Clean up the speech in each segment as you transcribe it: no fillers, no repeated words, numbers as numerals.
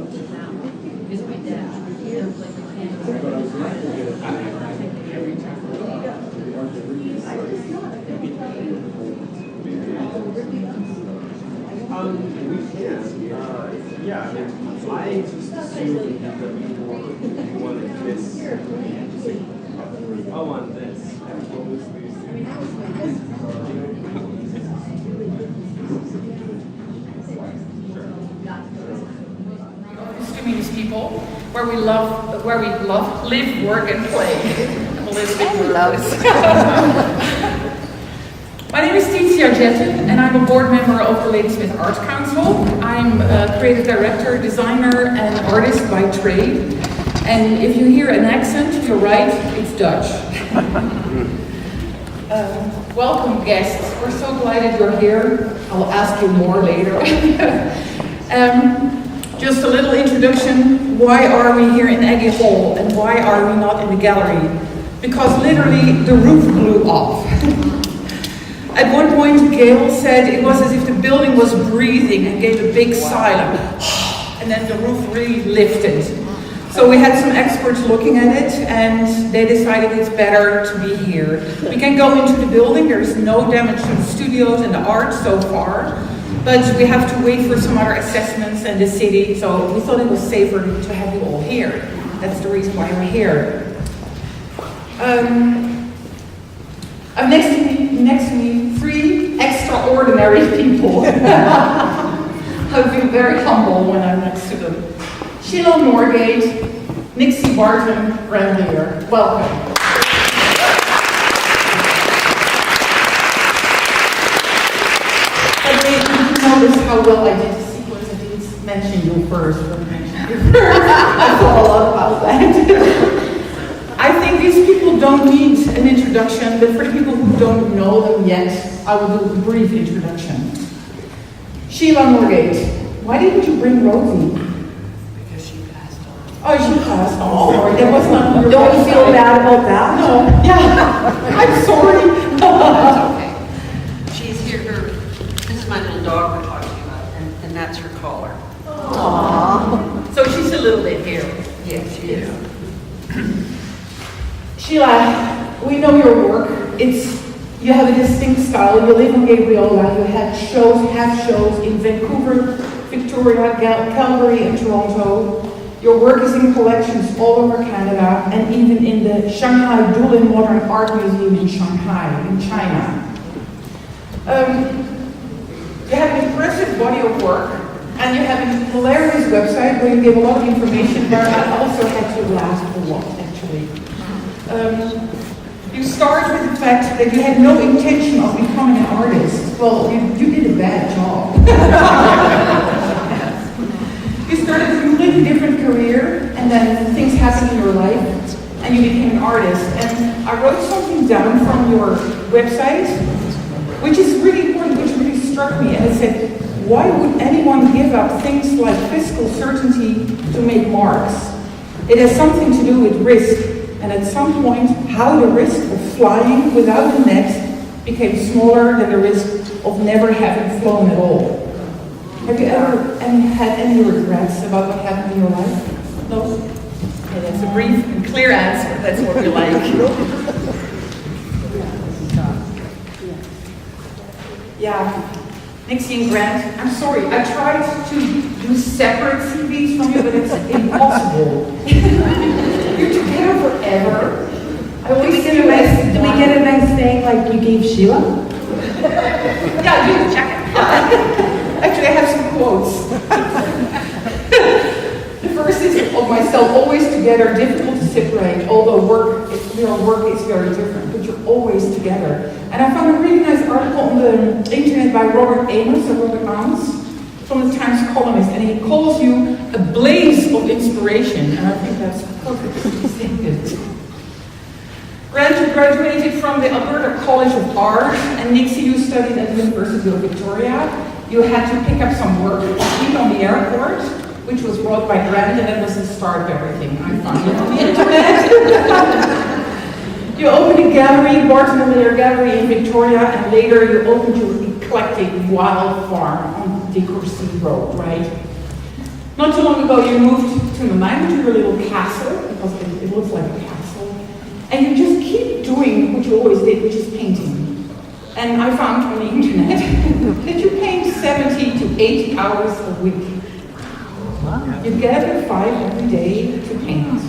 Yeah, I mean, I just assumed that you wanted this. I want this. Communist people, where we love, live, work, and play. I'm a little bit nervous. My name is Nixie, and I'm a board member of the Ladysmith Arts Council. I'm a creative director, designer, and artist by trade. And if you hear an accent, you're right, it's Dutch. Welcome, guests. We're so delighted you're here. I'll ask you more later. Just a little introduction. Why are we here in Aggie Hall, and why are we not in the gallery? Because literally the roof blew off. At one point, Gail said it was as if the building was breathing and gave a big sigh, like, and then the roof really lifted. So we had some experts looking at it, and they decided it's better to be here. We can go into the building. There's no damage to the studios and the art so far, but we have to wait for some other assessments in the city, so we thought it was safer to have you all here. That's the reason why we're here. Next to me, three extraordinary people. I feel very humble when I'm next to them. Sheila, Norgate, Nixie, Barton, Leier. Welcome. Notice how well I did the sequence. I didn't mention you first. I thought a lot about that. I think these people don't need an introduction, but for the people who don't know them yet, I will do a brief introduction. Sheila Norgate, why didn't you bring Rosie? Because she passed on. Oh, she passed on. Oh, sorry, that was not your Don't you feel bad about that? No. Yeah. I'm sorry. That's okay. She's here. This is my little dog we're talking about, and that's her collar. Aww. So she's a little bit here. Yes, she is. Sheila, we know your work. You have a distinct style. You live in Gabriola. You have shows in Vancouver, Victoria, Calgary, and Toronto. Your work is in collections all over Canada, and even in the Shanghai Dulin Modern Art Museum in Shanghai, in China. You have an impressive body of work, and you have a hilarious website where you give a lot of information, but I also had to laugh a lot, actually. You start with the fact that you had no intention of becoming an artist. Well, you did a bad job. You started a completely different career, and then things happened in your life, and you became an artist. And I wrote something down from your website, which is really important, which really struck me. And it said, why would anyone give up things like fiscal certainty to make marks? It has something to do with risk. And at some point, how the risk of flying without a net became smaller than the risk of never having flown at all. Have you ever had any regrets about what happened in your life? No? Okay, that's a brief and clear answer. That's what we like. Yeah. Nixie and Grant, I'm sorry, I tried to do separate CVs from you, but it's impossible. You're together forever. Did we get a nice thing like you gave Sheila? Yeah, you check it. Actually, I have some quotes. The first is of myself, always together, difficult to separate, although your work is very different, but you're always together. And I found a really nice article on the internet by Robert Amos, from the Times columnist, and he calls you a blaze of inspiration, and I think that's perfectly distinctive. Grant, you graduated from the Alberta College of Art, and Nixie, you studied at the University of Victoria. You had to pick up some work, even on the airport, which was brought by Grant, and that was the start of everything. I found it on the internet. You opened a gallery, Barton and Leier Gallery in Victoria, and later you opened your eclectic wild farm on De Courcy Road, right? Not too long ago you moved to Milan, to your little castle, because it looks like a castle, and you just keep doing what you always did, which is painting. And I found on the internet that you paint 70 to 80 hours a week. Wow. You gather 5 every day to paint.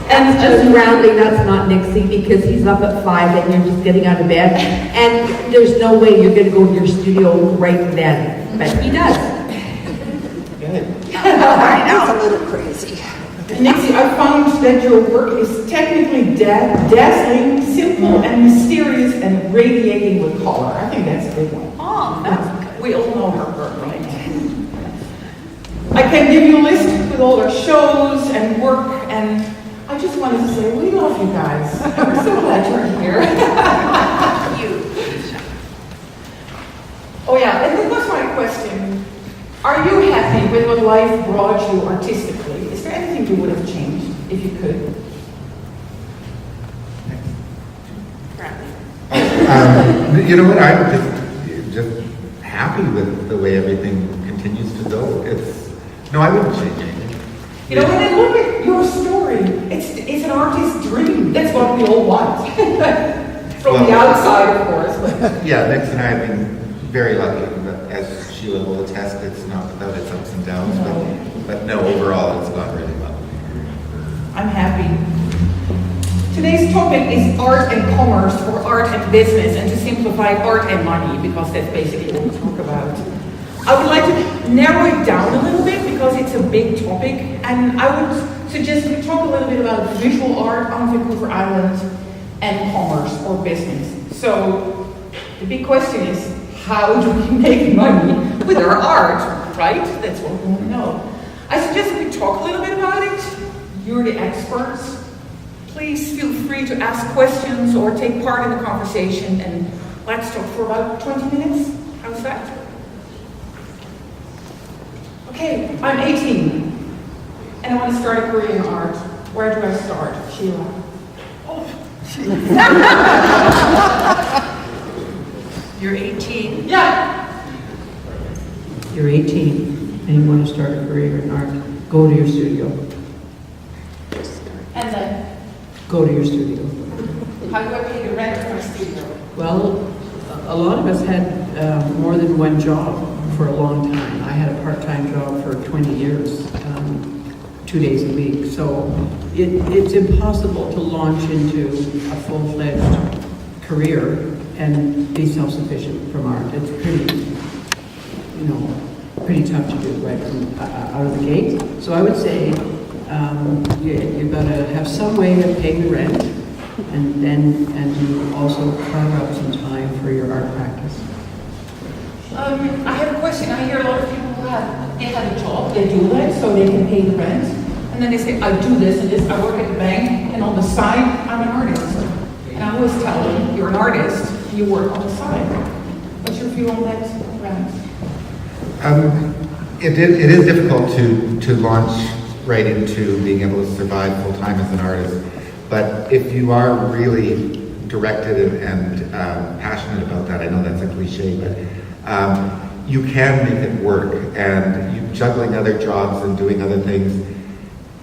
That's just rounding, that's not Nixie, because he's up at 5 and you're just getting out of bed. And there's no way you're gonna go to your studio right then, but he does. That's a little crazy. Nixie, I found that your work is technically dazzling, simple, and mysterious, and radiating with color. I think that's a good one. Oh, We all know her work, right? I can give you a list with all their shows and work, and I just wanted to say, we love you guys. We're so glad you're here. Oh yeah, and then that's my question. Are you happy with what life brought you artistically? Is there anything you would have changed if you could? You know what? I'm just happy with the way everything continues to go. I wouldn't change anything. You know, when I look at your story, it's an artist's dream. That's what we all want. From the outside, of course. But. Yeah, Nix and I have been very lucky. But as Sheila will attest, it's not without its ups and downs. No. But no, overall, it's gone really well. I'm happy. Today's topic is art and commerce, or art and business, and to simplify, art and money, because that's basically what we talk about. I would like to narrow it down a little bit because it's a big topic, and I would suggest we talk a little bit about visual art on Vancouver Island and commerce or business. So the big question is, how do we make money with our art, right? That's what we want to know. I suggest we talk a little bit about it. You're the experts. Please feel free to ask questions or take part in the conversation, and let's talk for about 20 minutes. How's that? Okay, I'm 18, and I want to start a career in art. Where do I start, Sheila? You're 18. Yeah. You're 18 and you want to start a career in art. Go to your studio. And then, Go to your studio. how do I pay the rent for my studio? Well, a lot of us had more than one job for a long time. I had a part-time job for 20 years, 2 days a week. So it's impossible to launch into a full-fledged career and be self-sufficient from art. It's pretty tough to do right from out of the gate. So I would say you've got to have some way of paying the rent, and you also carve out some time for your art practice. I have a question. I hear a lot of people who have a job, they do that so they can pay the rent, and then they say, I do this and this, I work at the bank, and on the side, I'm an artist. And I always tell them, you're an artist, you work on the side. What's your view on that, Grant? It is difficult to launch right into being able to survive full-time as an artist. But if you are really directed and passionate about that, I know that's a cliche, but you can make it work. And juggling other jobs and doing other things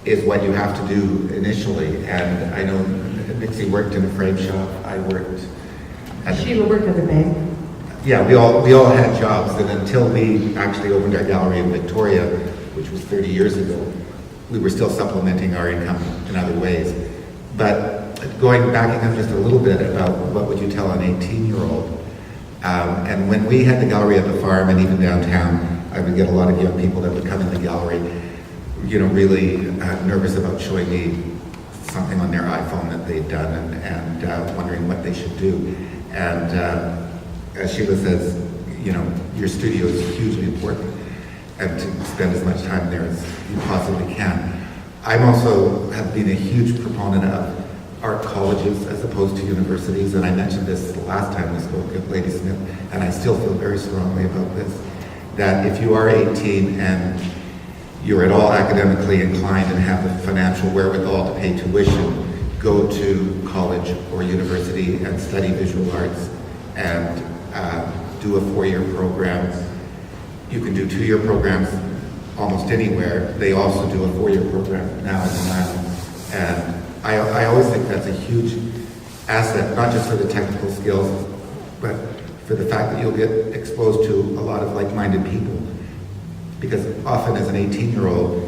is what you have to do initially. And I know Nixie worked in a frame shop. I worked at Sheila worked at the bank. Yeah, we all had jobs, and until we actually opened our gallery in Victoria, which was 30 years ago, we were still supplementing our income in other ways. But backing up just a little bit about what would you tell an 18-year-old, and when we had the gallery at the farm and even downtown, I would get a lot of young people that would come in the gallery, really nervous about showing me something on their iPhone that they'd done and wondering what they should do. And as Sheila says, your studio is hugely important, and to spend as much time there as you possibly can. I'm also have been a huge proponent of art colleges as opposed to universities, and I mentioned this the last time we spoke at Ladysmith, and I still feel very strongly about this, that if you are 18 and you're at all academically inclined and have the financial wherewithal to pay tuition, go to college or university and study visual arts and do a 4-year program. You can do 2-year programs almost anywhere. They also do a 4-year program now in Ireland. And I always think that's a huge asset, not just for the technical skills, but for the fact that you'll get exposed to a lot of like-minded people. Because often as an 18-year-old,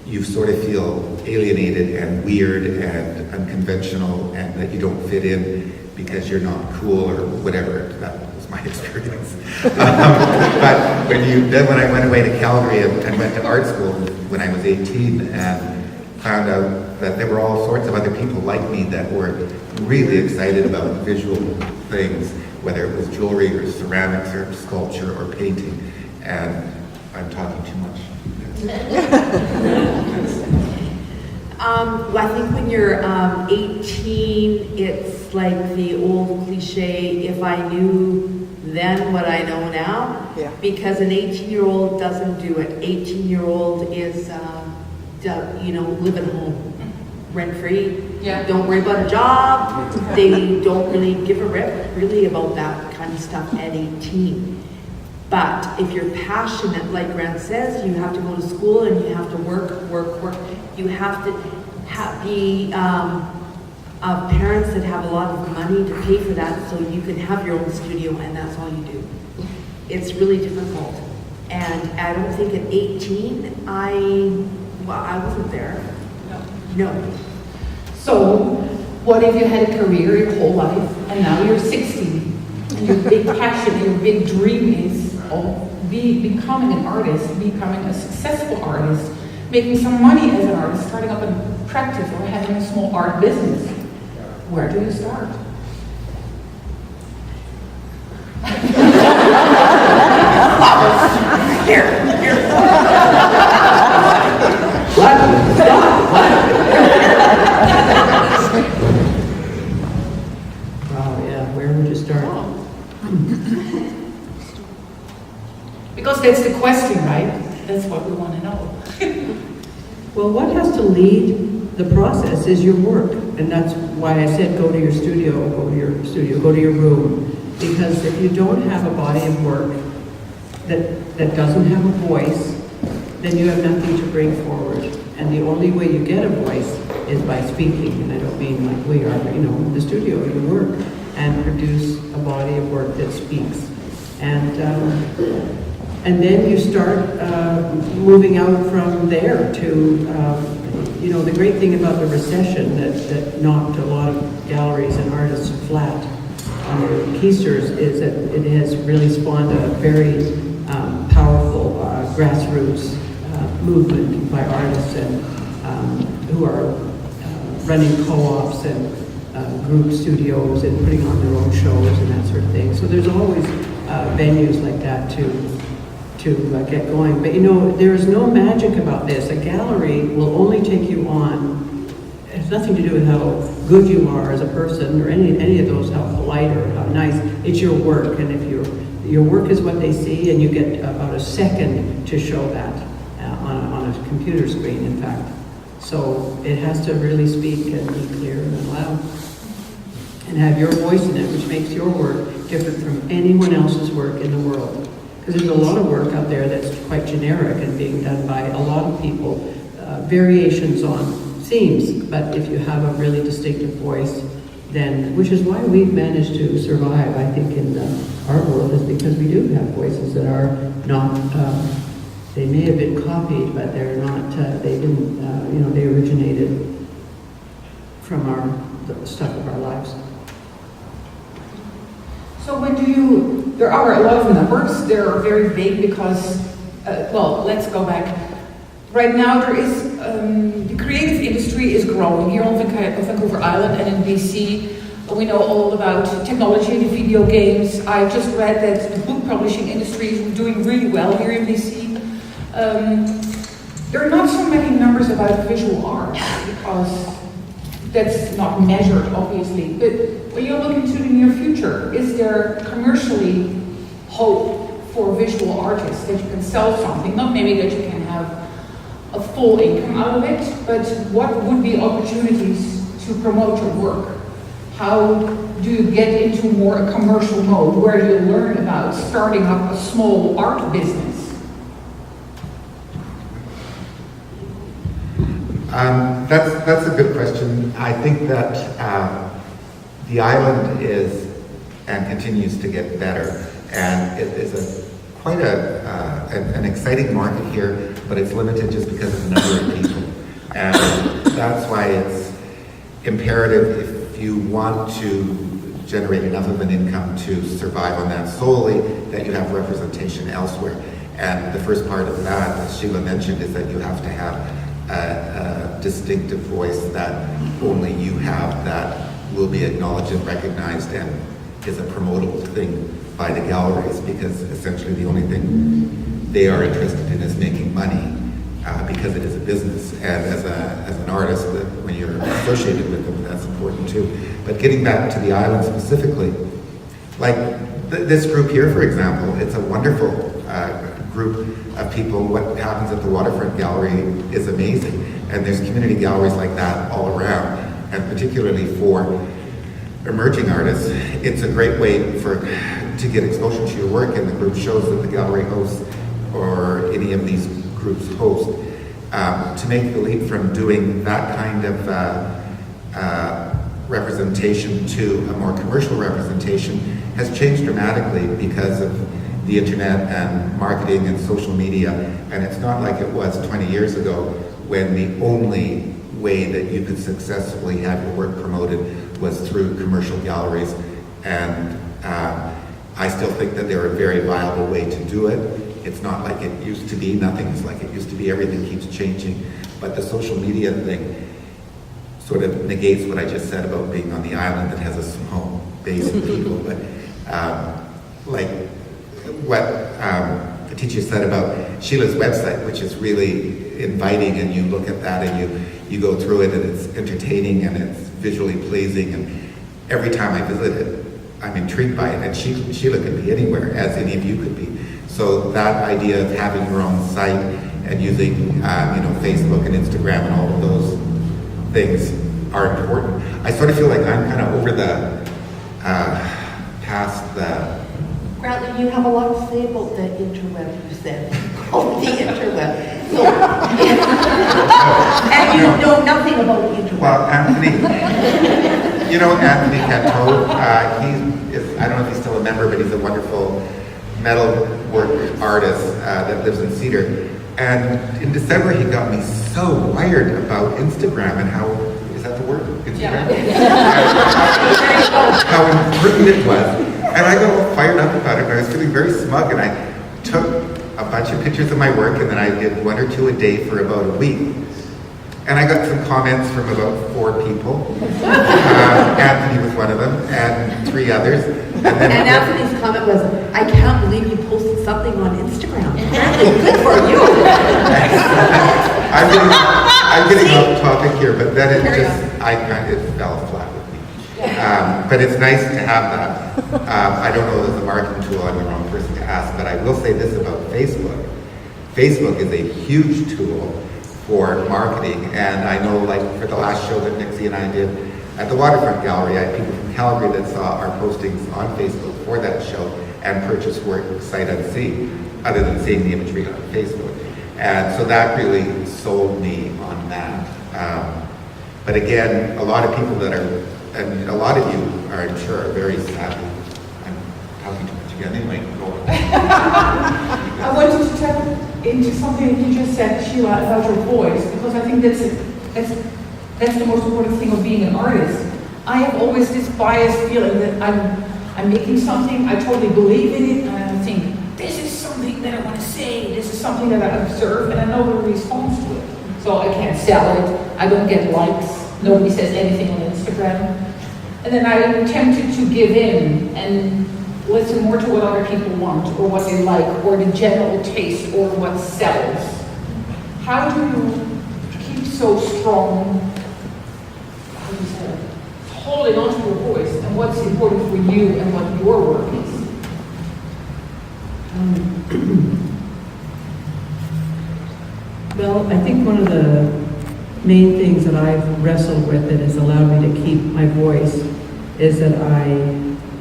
you sort of feel alienated and weird and unconventional and that you don't fit in because you're not cool or whatever. That was my experience. But when I went away to Calgary and went to art school when I was 18 and found out that there were all sorts of other people like me that were really excited about visual things, whether it was jewelry or ceramics or sculpture or painting. And I'm talking too much. Well, I think when you're 18, it's like the old cliche, if I knew then what I know now. Yeah. Because an 18-year-old doesn't do it. 18-year-old is, live at home, rent-free. Yeah. Don't worry about a job. They don't really give a rip really about that kind of stuff at 18. But if you're passionate, like Grant says, you have to go to school and you have to work. You have to be parents that have a lot of money to pay for that so you can have your own studio and that's all you do. It's really difficult. And I don't think at 18, I wasn't there. No. So, what if you had a career your whole life and now you're 60 and your big passion, your big dream is becoming an artist, becoming a successful artist, making some money as an artist, starting up a practice or having a small art business? Where do you start? Here. Wow, yeah, where would you start? Because that's the question, right? That's what we want to know. Well, what has to lead the process is your work. And that's why I said go to your studio, go to your room. Because if you don't have a body of work that doesn't have a voice, then you have nothing to bring forward. And the only way you get a voice is by speaking. And I don't mean like we are, in the studio, you work and produce a body of work that speaks. And then you start moving out from there to, the great thing about the recession that knocked a lot of galleries and artists flat on their keisters is that it has really spawned a very powerful grassroots movement by artists and who are running co-ops and group studios and putting on their own shows and that sort of thing. So there's always venues like that to get going. But there is no magic about this. A gallery will only take you on. It has nothing to do with how good you are as a person or any of those, how polite or how nice. It's your work, and if your work is what they see, and you get about a second to show that on a computer screen, in fact. So it has to really speak and be clear and loud, and have your voice in it, which makes your work different from anyone else's work in the world. Because there's a lot of work out there that's quite generic and being done by a lot of people, variations on themes. But if you have a really distinctive voice, then, which is why we've managed to survive, I think, in the art world, is because we do have voices that are not, they may have been copied, but they're not, they didn't, they originated from the stuff of our lives. So there are a lot of numbers, they're very big because, let's go back. Right now there is, the creative industry is growing here on Vancouver Island and in BC. We know all about technology, the video games. I just read that the book publishing industry is doing really well here in BC. There are not so many numbers about visual art because that's not measured, obviously. But when you look into the near future, is there commercially hope for visual artists that you can sell something? Not maybe that you can have a full income out of it, but what would be opportunities to promote your work? How do you get into more a commercial mode? Where do you learn about starting up a small art business? That's a good question. I think that the island is and continues to get better, and it is quite an exciting market here, but it's limited just because of the number of people, and that's why it's imperative if you want to generate enough of an income to survive on that solely, that you have representation elsewhere. And the first part of that, as Sheila mentioned, is that you have to have a distinctive voice that only you have, that will be acknowledged and recognized and is a promotable thing by the galleries, because essentially the only thing they are interested in is making money, because it is a business. And as an artist, when you're associated with them, that's important too. But getting back to the island specifically, like this group here, for example, it's a wonderful group of people. What happens at the Waterfront Gallery is amazing. And there's community galleries like that all around. And particularly for emerging artists, it's a great way to get exposure to your work and the group shows that the gallery hosts or any of these groups host. To make the leap from doing that kind of representation to a more commercial representation has changed dramatically because of the internet and marketing and social media. And it's not like it was 20 years ago when the only way that you could successfully have your work promoted was through commercial galleries. And I still think that they're a very viable way to do it. It's not like it used to be. Nothing is like it used to be. Everything keeps changing. But the social media thing sort of negates what I just said about being on the island that has a small base of people. But like what the teacher said about Sheila's website, which is really inviting, and you look at that and you go through it and it's entertaining and it's visually pleasing, and every time I visit it, I'm intrigued by it, and Sheila could be anywhere, as any of you could be. So that idea of having your own site and using Facebook and Instagram and all of those things are important. I sort of feel like I'm kind of over the past the. Bradley, you have a lot to say about the interweb, you said. Oh, the interweb. So, and you know nothing about the interweb. Well, Anthony Cateau, I don't know if he's still a member, but he's a wonderful metalwork artist that lives in Cedar. And in December, he got me so wired about Instagram and how, is that the word? Instagram? Yeah. How important it was. And I got all fired up about it, and I was feeling very smug, and I took a bunch of pictures of my work, and then I did 1 or 2 a day for about a week. And I got some comments from about 4 people. Anthony was one of them, and 3 others. And Anthony's comment was, I can't believe you posted something on Instagram. Apparently, good for you. I'm getting off topic here, but then it fell flat with me. But it's nice to have that. I don't know if it's a marketing tool, I'm the wrong person to ask, but I will say this about Facebook. Facebook is a huge tool for marketing, and I know, like, for the last show that Nixie and I did at the Waterfront Gallery, I had people from Calgary that saw our postings on Facebook for that show and purchased work sight unseen, other than seeing the imagery on Facebook. And so that really sold me on that. But again, a lot of people and a lot of you are, I'm sure, are very savvy. I'm talking too much again. Anyway, go on. I wanted to tap into something that you just said, Sheila, about your voice, because I think that's the most important thing of being an artist. I have always this biased feeling that I'm making something, I totally believe in it, and I think, this is something that I want to say, this is something that I observe, and I know the response to it. So I can't sell it, I don't get likes, nobody says anything on Instagram. And then I'm tempted to give in and listen more to what other people want, or what they like, or the general taste, or what sells. How do you keep so strong, how do you say it, holding on to your voice, and what's important for you and what your work is? Well, I think one of the main things that I've wrestled with that has allowed me to keep my voice is that I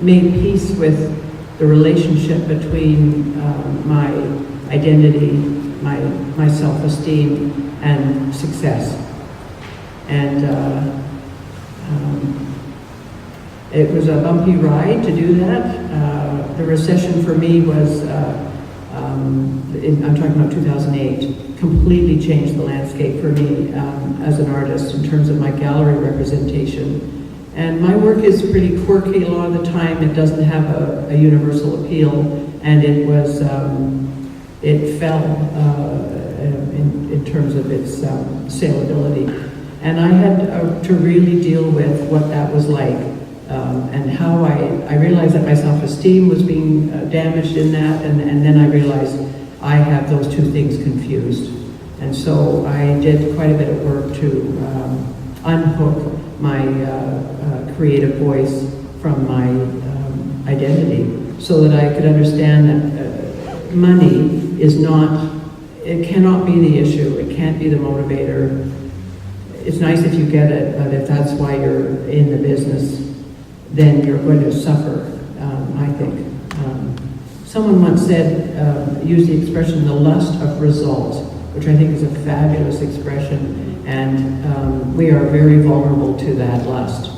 made peace with the relationship between my identity, my self-esteem, and success. And it was a bumpy ride to do that. The recession for me was, I'm talking about 2008, completely changed the landscape for me as an artist in terms of my gallery representation. And my work is pretty quirky a lot of the time. It doesn't have a universal appeal, and it was, it fell in terms of its saleability. And I had to really deal with what that was like, and how I realized that my self-esteem was being damaged in that, and then I realized I have those two things confused. And so I did quite a bit of work to unhook my creative voice from my identity, so that I could understand that money is not, it cannot be the issue, it can't be the motivator. It's nice if you get it, but if that's why you're in the business, then you're going to suffer, I think. Someone once said, used the expression, the lust of result, which I think is a fabulous expression, and we are very vulnerable to that lust,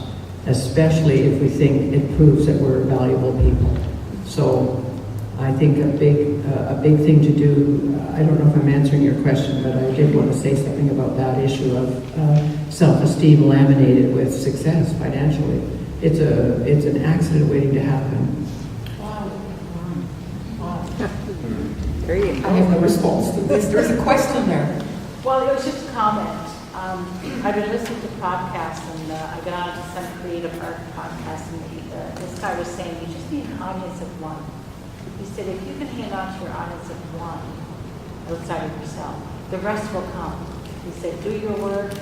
especially if we think it proves that we're valuable people. So I think a big thing to do, I don't know if I'm answering your question, but I did want to say something about that issue of self-esteem laminated with success financially. It's an accident waiting to happen. I have no response to this. There's a question there. Well, it was just a comment. I've been listening to podcasts, and I got on to some creative art podcasts, and this guy was saying you just need an audience of one. He said if you can hang on to your audience of one outside of yourself, the rest will come. He said do your work,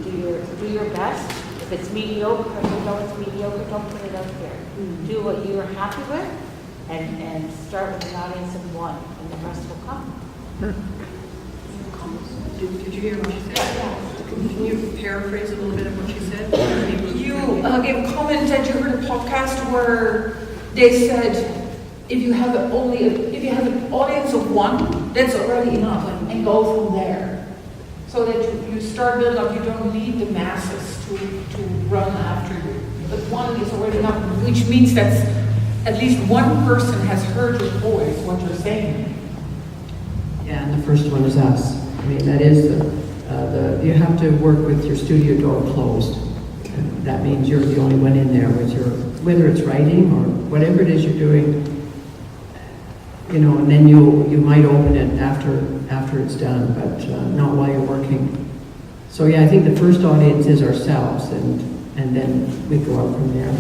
do your best. If it's mediocre, you know it's mediocre, don't put it out there. Do what you are happy with, and start with an audience of one, and the rest will come. Did you hear what she said? Yeah. Can you paraphrase a little bit of what she said? You gave a comment that you heard a podcast where they said if you have an audience of one, that's already enough, and go from there. So that you start building up, you don't need the masses to run after you. But one is already enough, which means that at least one person has heard your voice, what you're saying. Yeah, and the first one is us. I mean, that is you have to work with your studio door closed. And that means you're the only one in there with whether it's writing or whatever it is you're doing, you know, and then you might open it after it's done, but not while you're working. So yeah, I think the first audience is ourselves, and then we go out from there.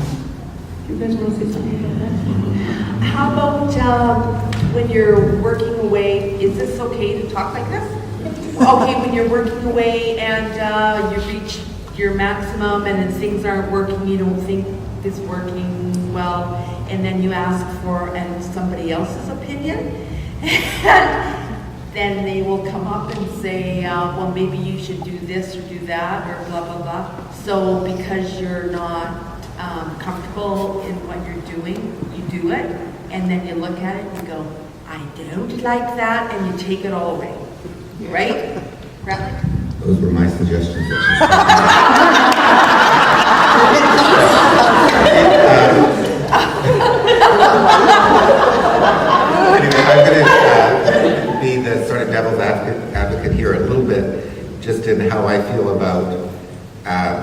Do you guys want to say something about that? How about when you're working away, is this okay to talk like this? Okay, when you're working away and you reach your maximum and then things aren't working, you don't think it's working well, and then you ask for somebody else's opinion, and then they will come up and say, well, maybe you should do this or do that or blah, blah, blah. So because you're not comfortable in what you're doing, you do it, and then you look at it and you go, I don't like that, and you take it all away. Right? Right? Those were my suggestions. Anyway, I'm going to be the sort of devil's advocate here a little bit, just in how I feel about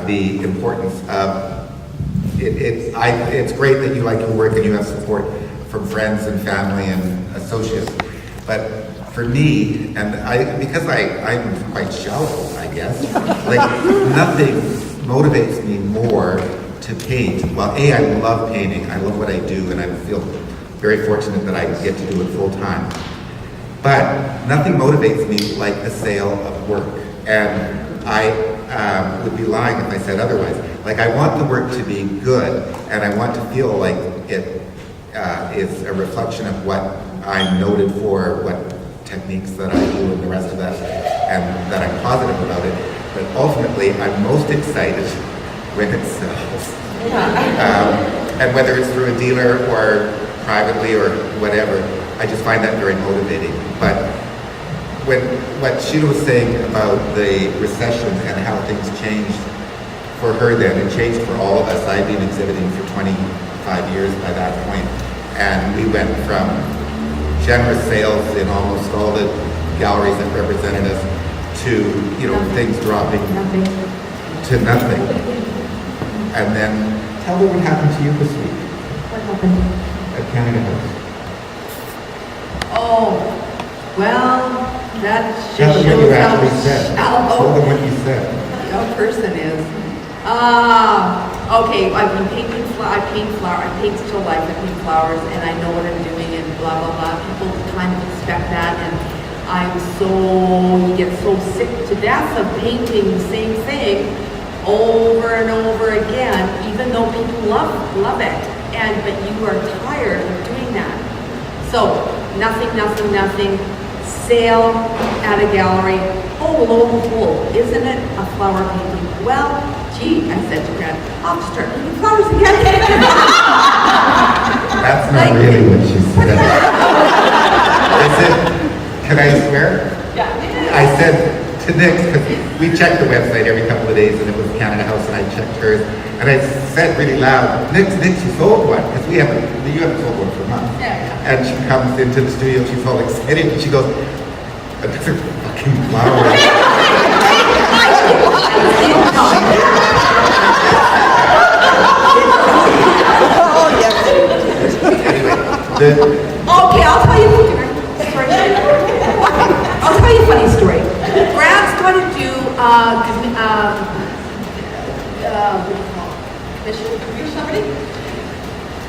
the importance of it's great that you like your work and you have support from friends and family and associates, but for me, and because I'm quite shallow, I guess, like nothing motivates me more to paint. Well, I love painting. I love what I do, and I feel very fortunate that I get to do it full time. But nothing motivates me like the sale of work. And I would be lying if I said otherwise. Like, I want the work to be good, and I want to feel like it is a reflection of what I'm noted for, what techniques that I do and the rest of that, and that I'm positive about it. But ultimately, I'm most excited when it sells. And whether it's through a dealer or privately or whatever, I just find that very motivating. But what Sheila was saying about the recession and how things changed for her then, it changed for all of us. I've been exhibiting for 25 years by that point, and we went from generous sales in almost all the galleries that represented us to, things dropping to nothing. And then tell me what happened to you this week. What happened? At Canada House. Oh, well, that Tell just them what you shows how actually said. Tell shallow them what you said. a person is. Okay, I paint still life, I paint flowers, and I know what I'm doing, and blah, blah, blah. People kind of expect that, and you get so sick to death of painting the same thing over and over again, even though people love it, but you are tired of doing that. So, nothing, sale at a gallery. Oh, lo and behold, isn't it a flower painting? Well, gee, I said to Grant, I'll start making flowers again. That's not really what she said. Can I swear? Yeah. I said to Nix, because we checked the website every couple of days, and it was Canada House, and I checked hers, and I said really loud, Nix, you sold one, because you haven't sold one for months. Yeah. And she comes into the studio, she's all excited, and she goes, another fucking flower. Anyway, Okay, I'll tell you a funny story. Brad's going to do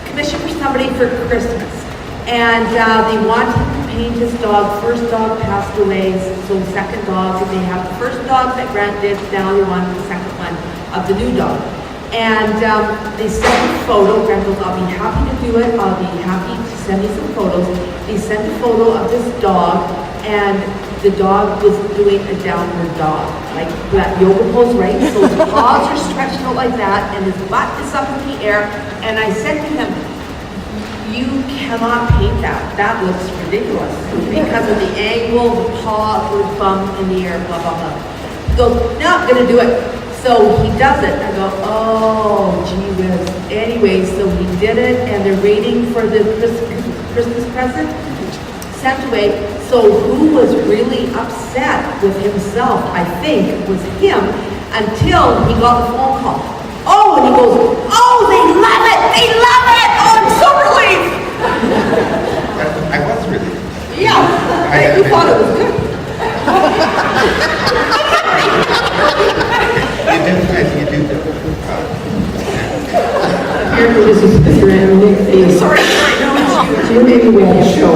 commission for somebody for Christmas, and they want him to paint his dog. First dog passed away, so second dog. They have the first dog that Grant did. Now they want the second one of the new dog. And they sent a photo. Grant goes, I'll be happy to do it. I'll be happy to send me some photos. They sent a photo of this dog, and the dog was doing a downward dog, like that yoga pose, right? So his paws are stretched out like that, and his butt is up in the air. And I said to him, you cannot paint that. That looks ridiculous because of the angle, the paw, the bum in the air, blah, blah, blah. He goes, no, I'm going to do it. So he does it. I go, oh, gee whiz. Anyway, so he did it, and they're waiting for the Christmas present sent away. So who was really upset with himself, I think, was him, until he got the phone call. Oh, and he goes, oh, they love it! They love it! Oh, I'm so relieved! I was really. Yeah, you thought it was good. You do. Here, this is Mr. Andy. Sorry, no, it's you. You maybe with the show.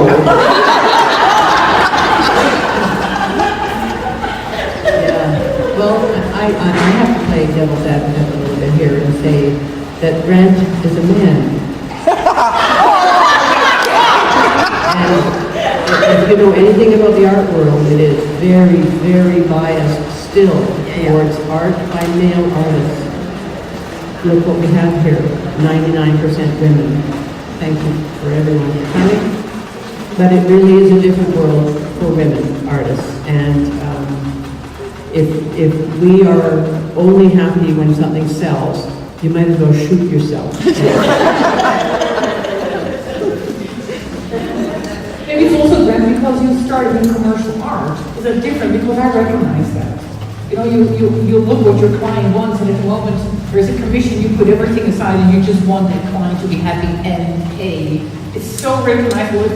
Yeah, well, I have to play devil's advocate a little bit here and say that Grant is a man. And if you know anything about the art world, it is very, very biased still towards art by male artists. Look what we have here, 99% women. Thank you for everyone coming. But it really is a different world for women artists. And if we are only happy when something sells, you might as well shoot yourself. Maybe it's also then because you started in commercial art. Is it different? Because I recognize that. You know, you look what your client wants, and at the moment there's a commission, you put everything aside and you just want that client to be happy and pay. It's so recognizable.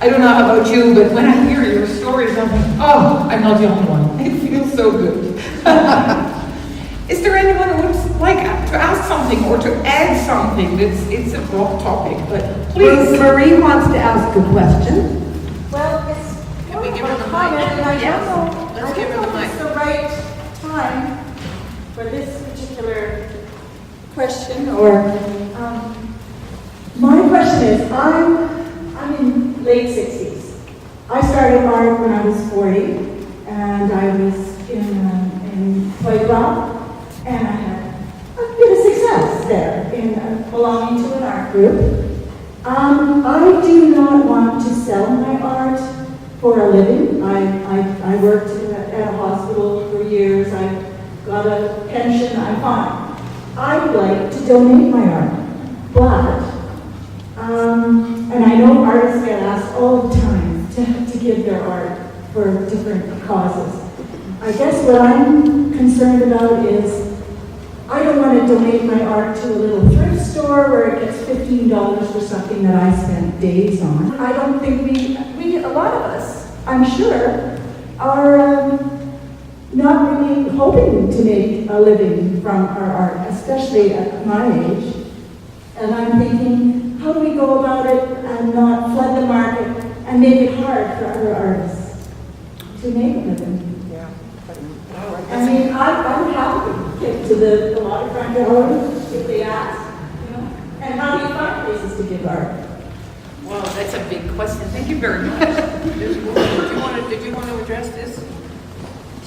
I don't know about you, but when I hear your stories, I'm like, oh, I'm not the only one. It feels so good. Is there anyone who would like to ask something or to add something? It's a broad topic, but please. Marie wants to ask a question. Well, it's Can we give her the mic? comment, and I Yes. don't know, Let's give her the if it's the right time for this particular question, or, my question is, I'm in late 60s. I started art when I was 40, and I was in playground, and I had a bit of success there in belonging to an art group. I do not want to sell my art for a living. I worked at a hospital for years. I got a pension. I'm fine. I would like to donate my art, but and I know artists get asked all the time to give their art for different causes. I guess what I'm concerned about is I don't want to donate my art to a little thrift store where it gets $15 for something that I spent days on. I don't think we a lot of us, I'm sure, are not really hoping to make a living from our art, especially at my age. And I'm thinking, how do we go about it and not flood the market and make it hard for other artists to make a living? I mean, I would happily give to the waterfront gallery if they ask, you know. And how do you find places to give art? Well, that's a big question. Thank you very much. Did you want to address this?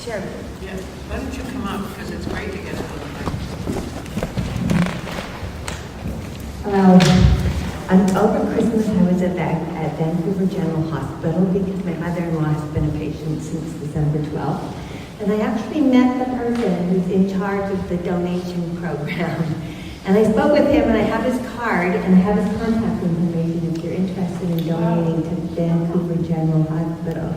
Sure. Yeah. Why don't you come up, because it's great to get it on the mic. Over Christmas, I was at Vancouver General Hospital because my mother-in-law has been a patient since December 12th. And I actually met the person who's in charge of the donation program. And I spoke with him, and I have his card, and I have his contact information if you're interested in donating to Vancouver General Hospital.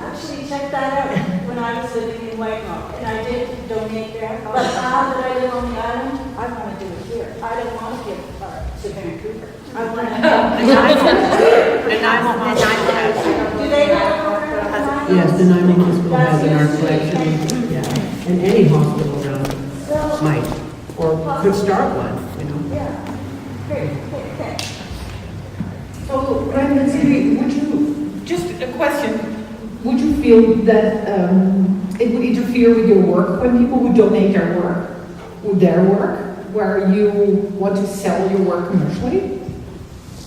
Actually, check that out. When I was living in Whitehall, and I did donate there. But now that I live on the island, I want to do it here. I don't want to give art to Vancouver. I want to Do they have a program? Yes, the Nine Hospital has an art collection. Yeah, and any hospital around might, or could start one, you know. Yeah. Great. Okay. So, Ladysmith, would you, just a question, would you feel that it would interfere with your work when people would donate their work, with their work, where you want to sell your work commercially?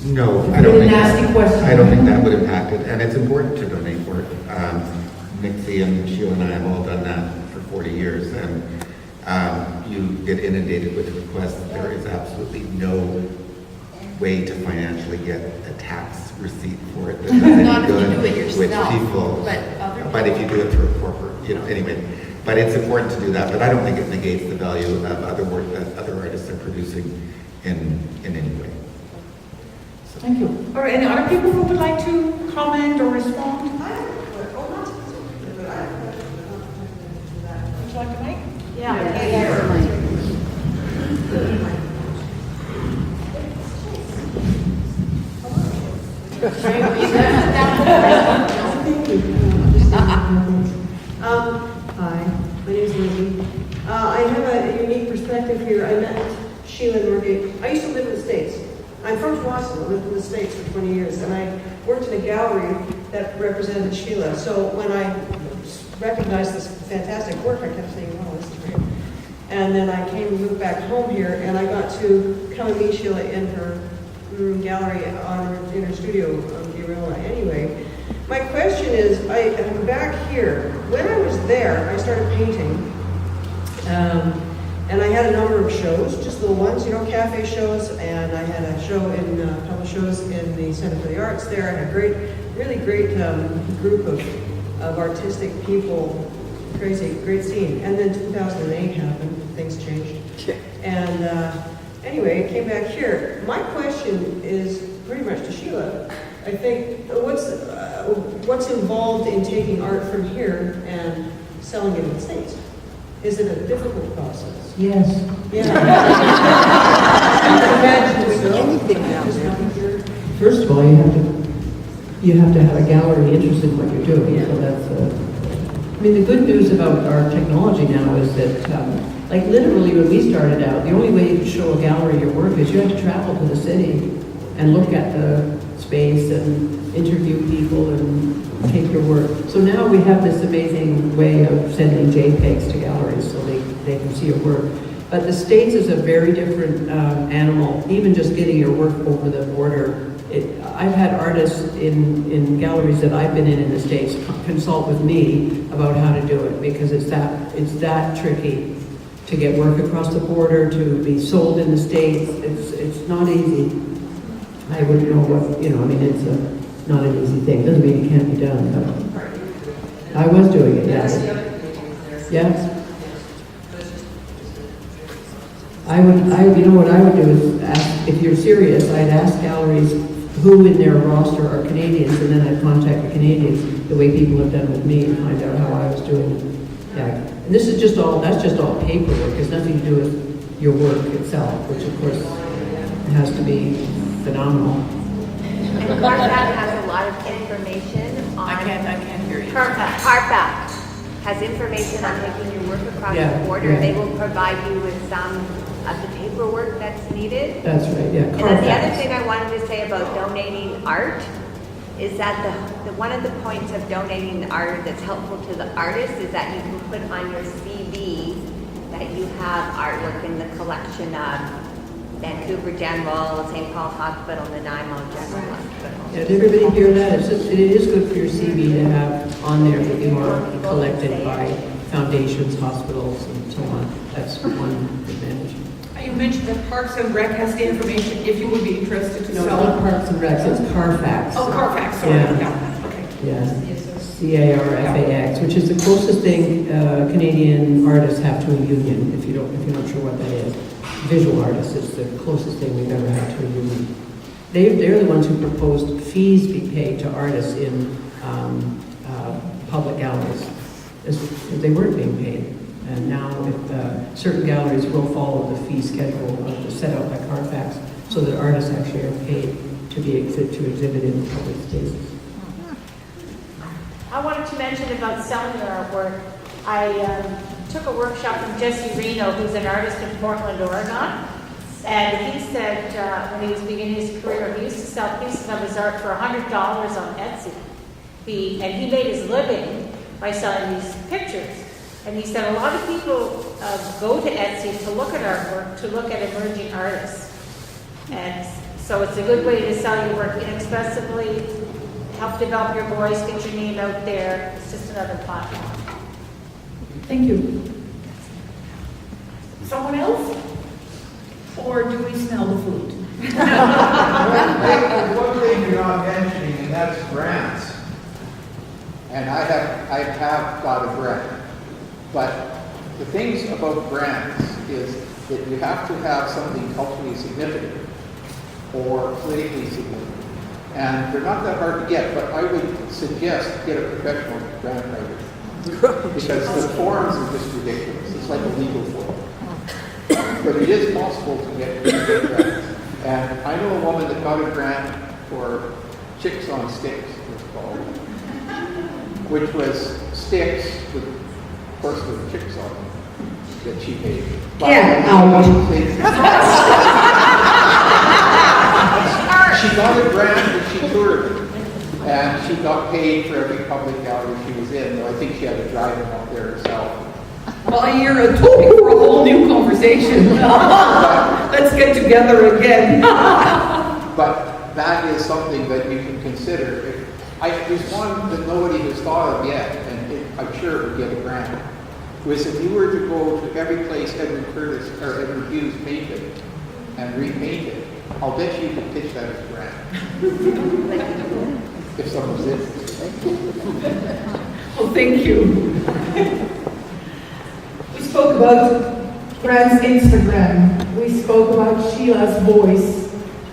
No, It's I don't a think nasty question. I don't think that would impact it, and it's important to donate work. Nixie and Sheila and I have all done that for 40 years, and you get inundated with requests. There is absolutely no way to financially get a tax receipt for it. That does Not any if you good do it yourself, with people, but if you do it through a corporate, you know, anyway. But it's important to do that, but I don't think it negates the value of other work that other artists are producing in any way. Thank you. All right, any other people who would like to comment or respond? Would you like to make? Hi, my name is Lizzie. I have a unique perspective here. I met Sheila Norgate. I used to live in the States. I'm from Boston. I lived in the States for 20 years, and I worked in a gallery that represented Sheila. So when I recognized this fantastic work, I kept saying, "Wow, this is great." And then I moved back home here, and I got to come and meet Sheila in her gallery in her studio on Guerrilla. Anyway, my question is, I'm back here. When I was there, I started painting. And I had a number of shows, just little ones, you know, cafe shows, and I had a show a couple shows in the Center for the Arts there. I had a really great group of artistic people, great scene. And then 2008 happened, things changed. And anyway, I came back here. My question is pretty much to Sheila. I think, what's involved in taking art from here and selling it in the States? Is it a difficult process? Yes. Yeah. Imagine Anything down there. First of all, you have to have a gallery interested in what you're doing. So that's. I mean, the good news about our technology now is that, like literally, when we started out, the only way you could show a gallery your work is you had to travel to the city and look at the space and interview people and take your work. So now we have this amazing way of sending JPEGs to galleries so they can see your work. But the States is a very different animal. Even just getting your work over the border. I've had artists in galleries that I've been in the States consult with me about how to do it because it's that tricky. to get work across the border, to be sold in the States. It's not easy. I wouldn't know what, you know, I mean, it's not an easy thing. Doesn't mean it can't be done, but I was doing it, yes. Yes. You know what I would do is ask, if you're serious, I'd ask galleries who in their roster are Canadians, and then I'd contact the Canadians the way people have done with me and find out how I was doing. Yeah. And this is just all, that's just all paperwork. It's nothing to do with your work itself, which of course has to be phenomenal. And Carfax has a lot of information on... I can't hear you. Carfax has information on taking your work across the border. Yeah. They will provide you with some of the paperwork that's needed. That's right, yeah. And then the other thing I wanted to say about donating art is that one of the points of donating art that's helpful to the artist is that you can put on your CV that you have artwork in the collection of Vancouver General, St. Paul's Hospital, Nanaimo General Hospital. Yeah, did everybody hear that? It is good for your CV to have on there that you are collected by foundations, hospitals, and so on. That's one advantage. You mentioned that Parks and Rec has the information if you would be interested to No, sell not it. Parks and Recs, it's Carfax. Oh, Carfax, sorry. Yeah. Yeah. Okay. Yeah, CARFAX, which is the closest thing Canadian artists have to a union, if you're not sure what that is. Visual artists is the closest thing we've ever had to a union. They're the ones who proposed fees be paid to artists in public galleries. They weren't being paid. And now certain galleries will follow the fee schedule set out by Carfax so that artists actually are paid to exhibit in public spaces. I wanted to mention about selling your artwork. I took a workshop from Jesse Reno, who's an artist in Portland, Oregon. And he said when he was beginning his career, he used to sell pieces of his art for $100 on Etsy. And he made his living by selling these pictures. And he said a lot of people go to Etsy to look at artwork, to look at emerging artists. And so it's a good way to sell your work inexpensively, help develop your voice, get your name out there. It's just another platform. Thank you. Someone else? Or do we smell the food? There's one thing you're not mentioning, and that's grants. And I have got a grant. But the things about grants is that you have to have something culturally significant or politically significant. And they're not that hard to get, but I would suggest get a professional grant writer. Because the forms are just ridiculous. It's like a legal form. But it is possible to get grants. And I know a woman that got a grant for Chicks on Sticks, it was called, which was sticks with, of course, with chicks on them that she made. She got a grant and she toured. And she got paid for every public gallery she was in, though I think she had to drive them up there herself. Well, you're a topic for a whole new conversation. Let's get together again. But that is something that you can consider. There's one that nobody has thought of yet, and I'm sure it would get a grant, was if you were to go to every place Edward Curtis or Edward Hughes painted and repaint it, I'll bet you could pitch that as a grant. If someone's interested. Well, thank you. We spoke about Grant's Instagram. We spoke about Sheila's voice.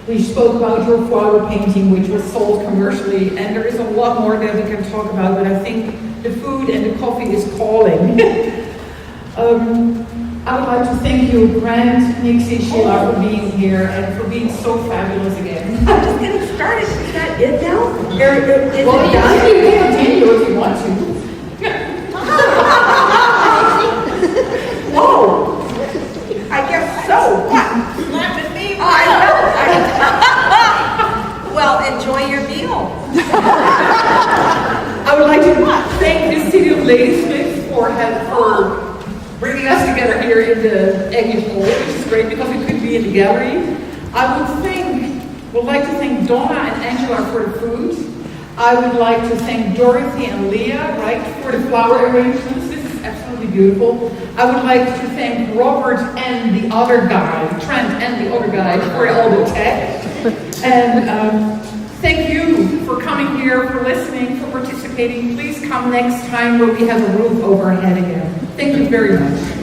We spoke about your flower painting, which was sold commercially, and there is a lot more that we can talk about, but I think the food and the coffee is calling. I would like to thank you, Grant, Nixie, Sheila, for being here and for being so fabulous again. I'm just getting started. Is that it now? Well, yeah, you can continue if you want to. Whoa! I guess so. What? Laugh at me. I know. Well, enjoy your meal. I would like to thank the city of Ladysmith for bringing us together here in the Aggie Hall, which is great because we could be in the gallery. I would like to thank Donna and Angela for the food. I would like to thank Dorothy and Leah, for the flower arrangements. This is absolutely absolutely beautiful. I would like to thank Robert and the other guy, Trent and the other guy, for all the tech. And thank you for coming here, for listening, for participating. Please come next time where we have a roof over our head again. Thank you very much.